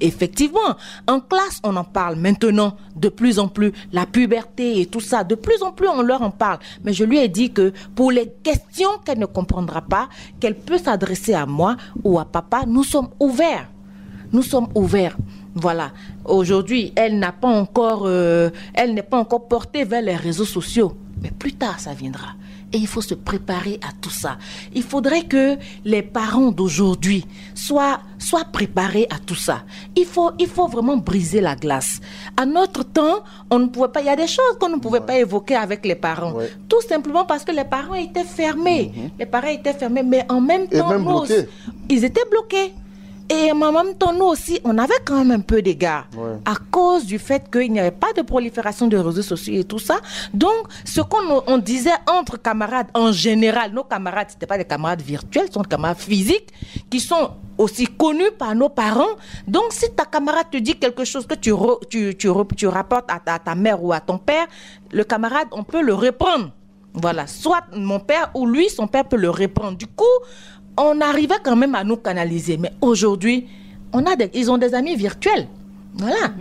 Effectivement, en classe, on en parle maintenant de plus en plus, la puberté et tout ça, de plus en plus on leur en parle. Mais je lui ai dit que pour les questions qu'elle ne comprendra pas, qu'elle peut s'adresser à moi ou à papa, nous sommes ouverts. Nous sommes ouverts. Voilà. Aujourd'hui, elle n'est pas encore portée vers les réseaux sociaux. Mais plus tard, ça viendra. Et il faut se préparer à tout ça. Il faudrait que les parents d'aujourd'hui soient préparés à tout ça. Il faut vraiment briser la glace. À notre temps, on ne pouvait pas. Il y a des choses qu'on ne pouvait pas évoquer avec les parents. Ouais. Tout simplement parce que les parents étaient fermés. Les parents étaient fermés, mais en même temps, ils étaient bloqués. Et en même temps, nous aussi, on avait quand même un peu d'égards à cause du fait qu'il n'y avait pas de prolifération de réseaux sociaux et tout ça. Donc, ce qu'on disait entre camarades en général, nos camarades, ce n'étaient pas des camarades virtuels, ce sont des camarades physiques qui sont aussi connus par nos parents. Donc, si ta camarade te dit quelque chose que tu rapportes à ta mère ou à ton père, le camarade, on peut le reprendre. Voilà, soit mon père ou lui, son père peut le reprendre. Du coup, on arrivait quand même à nous canaliser. Mais aujourd'hui, ils ont des amis virtuels. Voilà.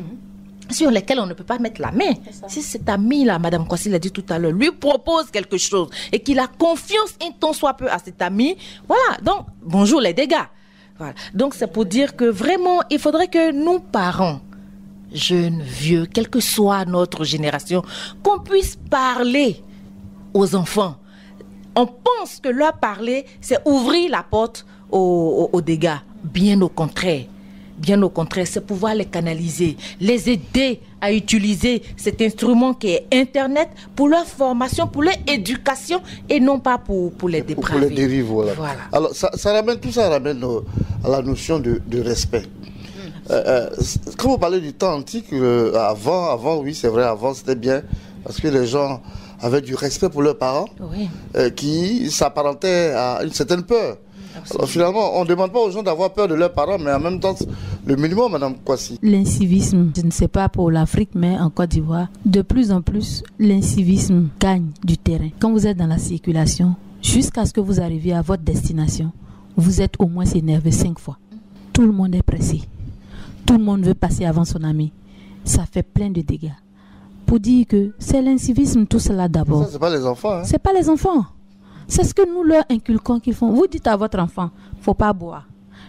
Sur lesquels on ne peut pas mettre la main. Si cet ami-là, Madame Kwasi l'a dit tout à l'heure, lui propose quelque chose et qu'il a confiance un tant soit peu à cet ami, voilà. Donc, bonjour les dégâts. Voilà. Donc, c'est pour dire que vraiment, il faudrait que nous, parents, jeunes, vieux, quelle que soit notre génération, qu'on puisse parler aux enfants. On pense que leur parler, c'est ouvrir la porte aux dégâts. Bien au contraire. Bien au contraire, c'est pouvoir les canaliser, les aider à utiliser cet instrument qui est Internet pour leur formation, pour leur éducation et non pas pour les dépraver. Pour les dérives, voilà. Alors, tout ça ramène à la notion de respect. Quand vous parlez du temps antique, avant, oui, c'est vrai, avant c'était bien, parce que les gens avaient du respect pour leurs parents, qui s'apparentaient à une certaine peur. Alors finalement, on ne demande pas aux gens d'avoir peur de leurs parents, mais en même temps, le minimum, Madame Kwasi. L'incivisme, je ne sais pas pour l'Afrique, mais en Côte d'Ivoire, de plus en plus, l'incivisme gagne du terrain. Quand vous êtes dans la circulation, jusqu'à ce que vous arriviez à votre destination, vous êtes au moins énervé 5 fois. Tout le monde est pressé. Tout le monde veut passer avant son ami. Ça fait plein de dégâts. Pour dire que c'est l'incivisme, tout cela d'abord. Ça, c'est pas les enfants. Hein? C'est pas les enfants. C'est ce que nous leur inculquons qu'ils font. Vous dites à votre enfant, faut pas boire.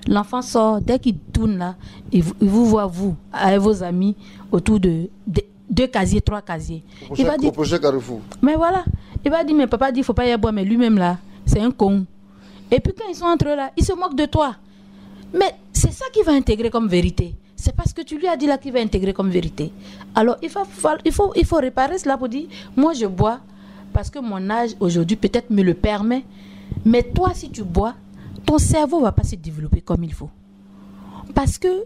L'enfant sort, dès qu'il tourne là, il vous voit, vous, avec vos amis, autour de 2 casiers, 3 casiers. Il va dire, Carrefour. Mais voilà, il va dire, mais papa dit, il faut pas y boire, mais lui-même là, c'est un con. Et puis quand ils sont entre eux là, il se moque de toi. Mais c'est ça qu'il va intégrer comme vérité. C'est parce que tu lui as dit là qu'il va intégrer comme vérité. Alors il faut réparer cela pour dire, moi je bois parce que mon âge aujourd'hui peut-être me le permet. Mais toi si tu bois, ton cerveau ne va pas se développer comme il faut. Parce que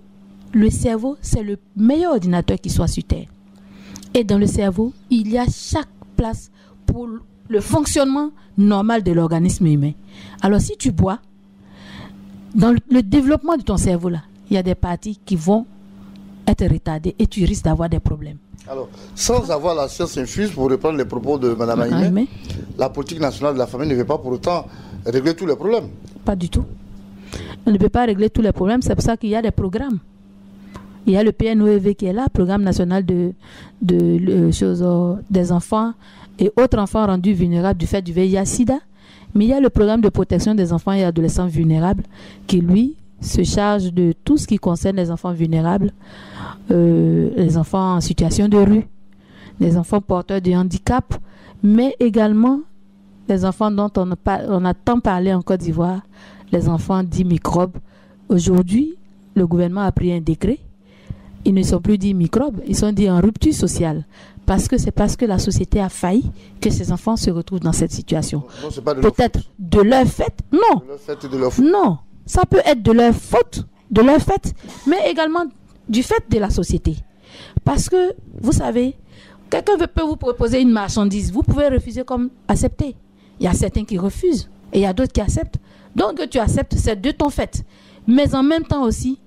le cerveau c'est le meilleur ordinateur qui soit sur Terre. Et dans le cerveau, il y a chaque place pour le fonctionnement normal de l'organisme humain. Alors si tu bois, dans le développement de ton cerveau là, il y a des parties qui vont être retardées et tu risques d'avoir des problèmes. Alors, sans avoir la science infuse, pour reprendre les propos de Mme Aimé, la politique nationale de la famille ne veut pas pour autant régler tous les problèmes. Pas du tout. On ne peut pas régler tous les problèmes, c'est pour ça qu'il y a des programmes. Il y a le PNOEV qui est là, Programme national des enfants et autres enfants rendus vulnérables du fait du VIH-Sida. Mais il y a le programme de protection des enfants et adolescents vulnérables qui, lui, se charge de tout ce qui concerne les enfants vulnérables, les enfants en situation de rue, les enfants porteurs de handicap, mais également les enfants dont on a tant parlé en Côte d'Ivoire, les enfants dits microbes. Aujourd'hui, le gouvernement a pris un décret. Ils ne sont plus dits microbes, ils sont dits en rupture sociale. Parce que la société a failli que ces enfants se retrouvent dans cette situation. Non, c'est pas de peut-être de leur fait, non. De leur fait et de leur faute. Non, ça peut être de leur faute, de leur fait, mais également du fait de la société. Parce que, vous savez, quelqu'un peut vous proposer une marchandise, vous pouvez refuser comme accepter. Il y a certains qui refusent et il y a d'autres qui acceptent. Donc, que tu acceptes, c'est de ton fait. Mais en même temps aussi,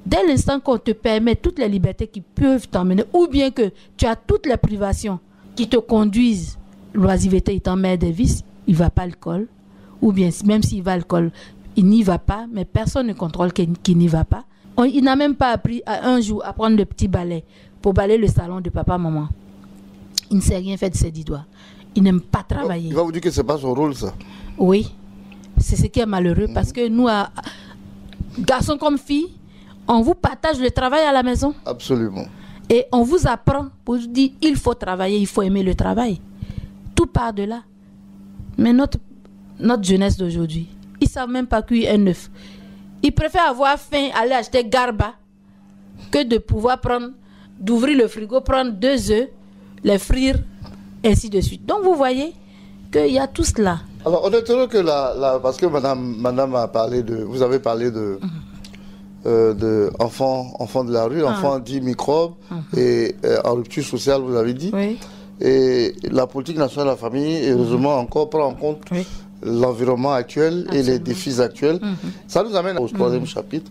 dès l'instant qu'on te permet toutes les libertés qui peuvent t'emmener, ou bien que tu as toutes les privations qui te conduisent, l'oisiveté étant mère des vices, il ne va pas à l'école, ou bien même s'il va à l'école, il n'y va pas, mais personne ne contrôle qu'il n'y va pas. Il n'a même pas appris un jour à prendre le petit balai pour balayer le salon de papa, maman. Il ne sait rien faire de ses 10 doigts. Il n'aime pas travailler. Il va vous dire que ce n'est pas son rôle, ça. Oui, c'est ce qui est malheureux, parce que nous, garçons comme filles, on vous partage le travail à la maison. Absolument. Et on vous apprend pour vous dire il faut travailler, il faut aimer le travail. Tout part de là. Mais notre jeunesse d'aujourd'hui, ils ne savent même pas cuire un œuf. Ils préfèrent avoir faim, aller acheter garba, que de pouvoir d'ouvrir le frigo, prendre 2 œufs, les frire, ainsi de suite. Donc vous voyez qu'il y a tout cela. Alors on est heureux que parce que madame a parlé vous avez parlé de enfants de la rue, enfants dits microbes et en rupture sociale, vous avez dit. Oui. Et la politique nationale de la famille, heureusement encore, prend en compte l'environnement actuel et les défis actuels. Ça nous amène au 3e chapitre.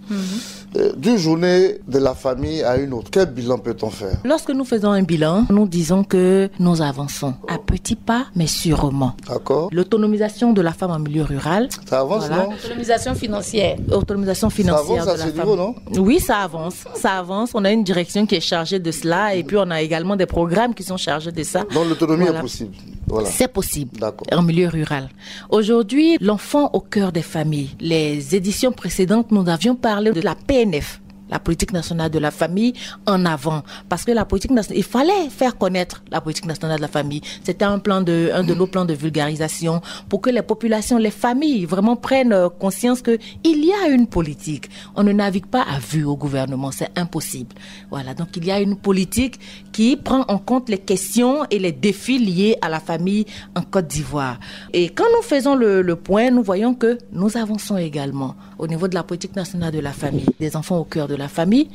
D'une journée de la famille à une autre, quel bilan peut-on faire? Lorsque nous faisons un bilan, nous disons que nous avançons à petits pas, mais sûrement. D'accord. L'autonomisation de la femme en milieu rural. Ça avance, non? Autonomisation financière. Autonomisation financière. Ça avance à ce niveau, non? Oui, ça avance. Ça avance. On a une direction qui est chargée de cela et puis on a également des programmes qui sont chargés de ça. Donc l'autonomie est possible. Voilà. C'est possible en milieu rural. Aujourd'hui, l'enfant au cœur des familles. Les éditions précédentes, nous avions parlé de la PNF, la politique nationale de la famille, en avant. Parce que la politique nationale, il fallait faire connaître la politique nationale de la famille. C'était un de nos plans de vulgarisation pour que les populations, les familles vraiment prennent conscience qu'il y a une politique. On ne navigue pas à vue au gouvernement, c'est impossible. Voilà, donc il y a une politique qui prend en compte les questions et les défis liés à la famille en Côte d'Ivoire. Et quand nous faisons le point, nous voyons que nous avançons également au niveau de la politique nationale de la famille, des enfants au cœur de la famille.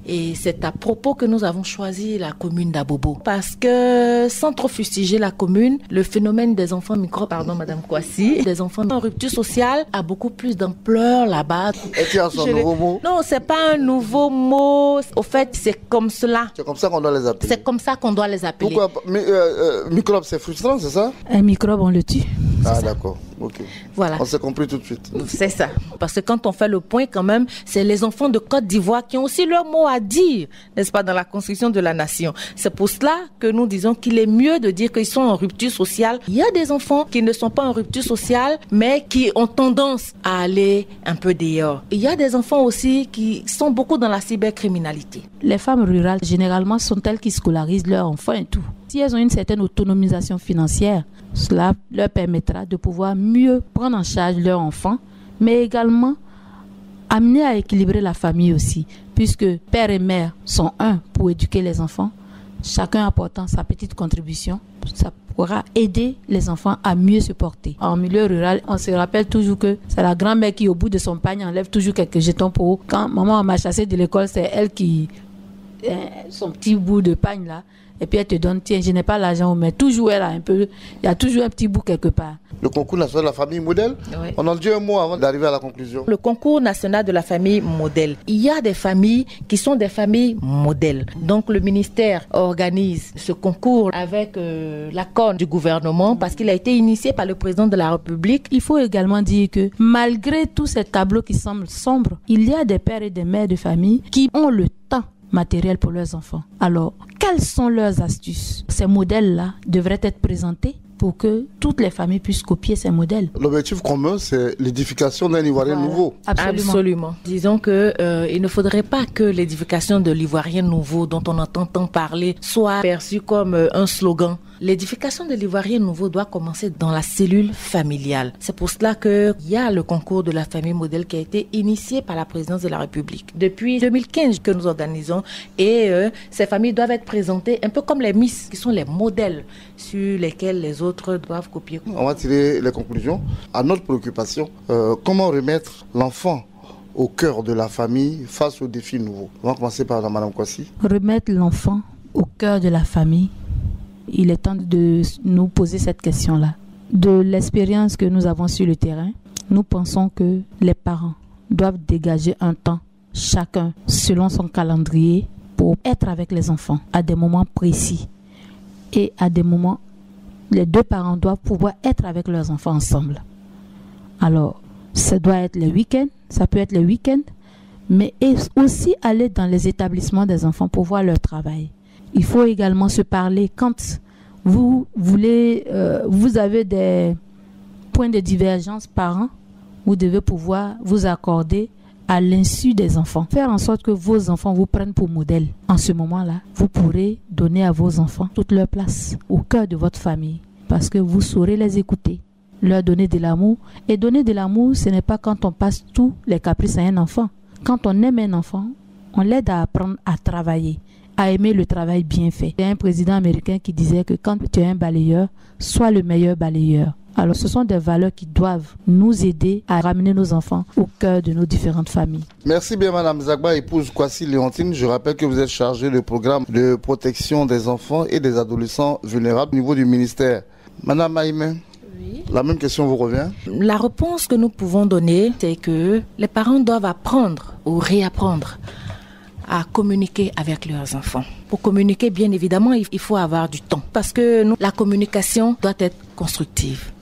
Et c'est à propos que nous avons choisi la commune d'Abobo. Parce que, sans trop fustiger la commune, le phénomène des enfants Madame Kouassi, des enfants en rupture sociale a beaucoup plus d'ampleur là-bas. Est-ce qu'il y a un nouveau mot? Non, c'est pas un nouveau mot. Au fait, c'est comme cela. C'est comme ça qu'on doit les appeler. C'est comme ça qu'on doit les appeler. Pourquoi? Microbe, c'est frustrant, c'est ça? Un microbe, on le tue. Ah, d'accord. Ok. Voilà. On s'est compris tout de suite. C'est ça. Parce que quand on fait le point, quand même, c'est les enfants de Côte d'Ivoire qui ont aussi leur mot à dire, n'est-ce pas, dans la construction de la nation. C'est pour cela que nous disons qu'il est mieux de dire qu'ils sont en rupture sociale. Il y a des enfants qui ne sont pas en rupture sociale, mais qui ont tendance à aller un peu dehors. Il y a des enfants aussi qui sont beaucoup dans la cybercriminalité. Les femmes rurales, généralement, sont elles qui scolarisent leurs enfants et tout. Si elles ont une certaine autonomisation financière, cela leur permettra de pouvoir mieux prendre en charge leurs enfants, mais également amener à équilibrer la famille aussi, puisque père et mère sont un pour éduquer les enfants, chacun apportant sa petite contribution. Ça pourra aider les enfants à mieux se porter. En milieu rural, on se rappelle toujours que c'est la grand-mère qui, au bout de son panier, enlève toujours quelques jetons pour quand maman m'a chassé de l'école, c'est elle qui son petit bout de pagne là, et puis elle te donne, tiens, je n'ai pas l'argent, mais toujours elle a un peu, il y a toujours un petit bout quelque part. Le concours national de la famille modèle, oui. On en dit un mot avant d'arriver à la conclusion. Le concours national de la famille modèle. Il y a des familles qui sont des familles modèles. Donc le ministère organise ce concours avec l'accord du gouvernement parce qu'il a été initié par le président de la République. Il faut également dire que malgré tous ces tableaux qui semblent sombres, il y a des pères et des mères de famille qui ont le temps matériel pour leurs enfants. Alors, quelles sont leurs astuces? Ces modèles-là devraient être présentés pour que toutes les familles puissent copier ces modèles. L'objectif commun, c'est l'édification d'un Ivoirien nouveau. Absolument. Disons que il ne faudrait pas que l'édification de l'Ivoirien nouveau dont on entend tant parler soit perçue comme un slogan. L'édification de l'Ivoirien nouveau doit commencer dans la cellule familiale. C'est pour cela qu'il y a le concours de la famille modèle qui a été initié par la présidence de la République. Depuis 2015 que nous organisons et ces familles doivent être présentées un peu comme les Miss, qui sont les modèles sur lesquels les autres doivent copier. On va tirer les conclusions. À notre préoccupation, comment remettre l'enfant au cœur de la famille face aux défis nouveaux? On va commencer par Mme Kwasi. Remettre l'enfant au cœur de la famille. Il est temps de nous poser cette question-là. De l'expérience que nous avons sur le terrain, nous pensons que les parents doivent dégager un temps, chacun selon son calendrier, pour être avec les enfants à des moments précis. Et à des moments, les deux parents doivent pouvoir être avec leurs enfants ensemble. Alors, ça doit être les week-ends, ça peut être les week-ends, mais aussi aller dans les établissements des enfants pour voir leur travail. Il faut également se parler quand vous avez des points de divergence parents, vous devez pouvoir vous accorder à l'insu des enfants. Faire en sorte que vos enfants vous prennent pour modèle. En ce moment-là, vous pourrez donner à vos enfants toute leur place au cœur de votre famille parce que vous saurez les écouter, leur donner de l'amour. Et donner de l'amour, ce n'est pas quand on passe tous les caprices à un enfant. Quand on aime un enfant, on l'aide à apprendre à travailler, à aimer le travail bien fait. Il y a un président américain qui disait que quand tu es un balayeur, sois le meilleur balayeur. Alors ce sont des valeurs qui doivent nous aider à ramener nos enfants au cœur de nos différentes familles. Merci bien Mme Zagba, épouse Kwasi Léontine. Je rappelle que vous êtes chargée du programme de protection des enfants et des adolescents vulnérables au niveau du ministère. Mme Maïmé, oui. La même question vous revient. La réponse que nous pouvons donner, c'est que les parents doivent apprendre ou réapprendre à communiquer avec leurs enfants. Pour communiquer, bien évidemment, il faut avoir du temps. Parce que la communication doit être constructive.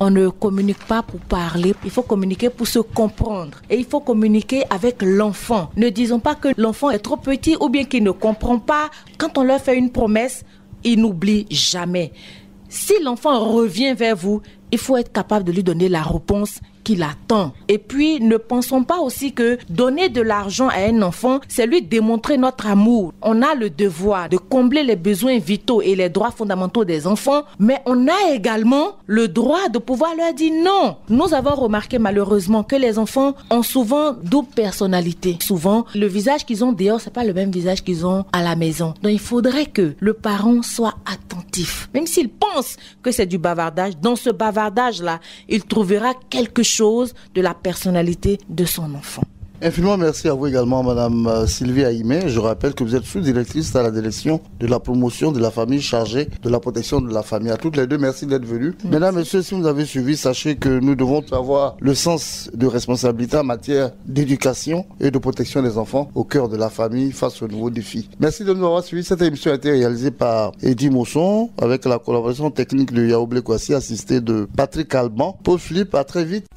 On ne communique pas pour parler, il faut communiquer pour se comprendre. Et il faut communiquer avec l'enfant. Ne disons pas que l'enfant est trop petit ou bien qu'il ne comprend pas. Quand on leur fait une promesse, il n'oublie jamais. Si l'enfant revient vers vous, il faut être capable de lui donner la réponse qu'il attend. Et puis, ne pensons pas aussi que donner de l'argent à un enfant, c'est lui démontrer notre amour. On a le devoir de combler les besoins vitaux et les droits fondamentaux des enfants, mais on a également le droit de pouvoir leur dire non. Nous avons remarqué malheureusement que les enfants ont souvent double personnalité. Souvent, le visage qu'ils ont dehors, c'est pas le même visage qu'ils ont à la maison. Donc, il faudrait que le parent soit attentif. Même s'il pense que c'est du bavardage, dans ce bavardage-là, il trouvera quelque chose de la personnalité de son enfant. Infiniment merci à vous également, Madame Sylvie Aïmé. Je rappelle que vous êtes sous-directrice à la direction de la promotion de la famille chargée de la protection de la famille. À toutes les deux, merci d'être venues. Mesdames, Messieurs, si vous avez suivi, sachez que nous devons avoir le sens de responsabilité en matière d'éducation et de protection des enfants au cœur de la famille face aux nouveaux défis. Merci de nous avoir suivis. Cette émission a été réalisée par Eddy Mosson avec la collaboration technique de Yaoblé Kwasi, assisté de Patrick Alban. Paul Philippe, à très vite.